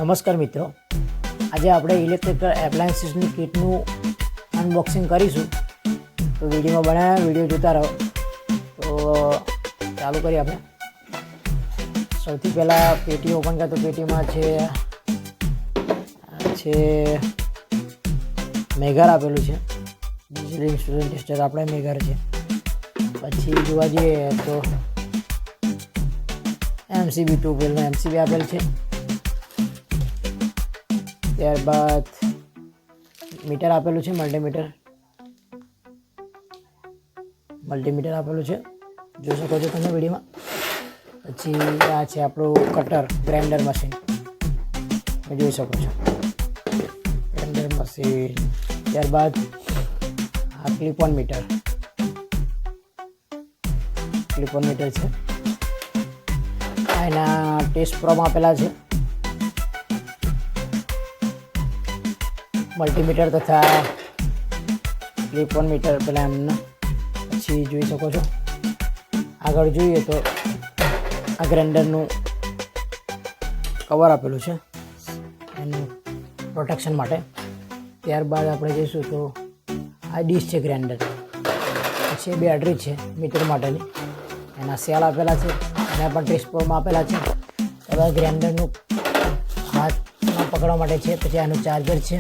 નમસ્કાર મિત્રો, આજે આપણે ઇલેક્ટ્રિકલ એપ્લાયન્સીસની કિટનું અનબોક્સિંગ કરીશું. તો વિડીયોમાં બનાવ્યા, વિડીયો જોતા રહો. તો ચાલુ કરીએ આપણે. સૌથી પહેલાં પેટી ઓપન કરીએ તો પેટીમાં છે મેગર આપેલું છે. ડિજિટલ સ્ટુડન્ટ ટેસ્ટર આપણે મેગર છે. પછી જોવા જઈએ તો MCB 2 પેલનું MCB આપેલ છે. ત્યારબાદ મીટર આપેલું છે, મલ્ટીમીટર આપેલું છે, જોઈ શકો છો તમે વિડીયોમાં. પછી આ છે આપણું કટર ગ્રાઇન્ડર મશીન, તમે જોઈ શકો છો ગ્રાઇન્ડર મશીન. ત્યારબાદ આ ક્લિપ ઓન મીટર છે. એના ટેસ્ટ પ્રોબ આપેલા છે, મલ્ટીમીટર તથા ક્લિપ ઓન મીટર પેલા એમના. પછી જોઈ શકો છો આગળ જોઈએ તો આ ગ્રાઇન્ડરનું કવર આપેલું છે એનું પ્રોટેક્શન માટે. ત્યારબાદ આપણે જઈશું તો આ ડીશ છે ગ્રાઇન્ડર. પછી બેટરી છે મીટર માટેની, એના સેલ આપેલા છે, એના પણ ટેસ્ટ પ્રોબમાં આપેલા છે. ત્યારબાદ ગ્રાઇન્ડરનું હાથમાં પકડવા માટે છે. પછી આનું ચાર્જર છે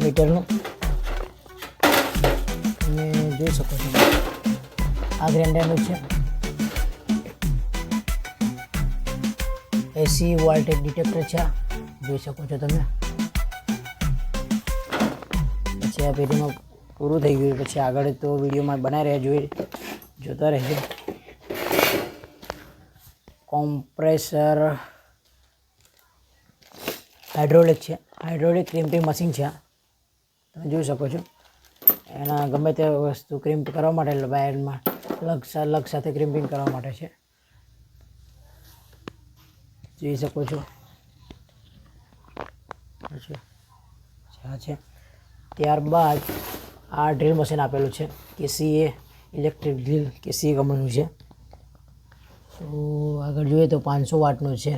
મીટરનું, તમે જોઈ શકો છો આ ગ્રાઇન્ડરનું છે. AC વોલ્ટેજ ડિટેક્ટર છે, જોઈ શકો છો તમે. પછી આ પેટીમાં પૂરું થઈ ગયું. પછી આગળ તો વિડીયોમાં બનાવી રહ્યા, જોતા રહેજો. કોમ્પ્રેસર હાઇડ્રોલિક છે, હાઇડ્રોલિક ક્રિમ્પિંગ મશીન છે. તમે જોઈ શકો છો એના ગમે તે વસ્તુ ક્રિમ્પ કરવા માટે વાયરમાં લગ સાથે ક્રિમ્પિંગ કરવા માટે છે, જોઈ શકો છો. આ છે. ત્યારબાદ આ ડ્રીલ મશીન આપેલું છે, KCA ઇલેક્ટ્રિક ડ્રીલ, KCA કંપનીનું છે. તો આગળ જોઈએ તો 500 વોટનું છે.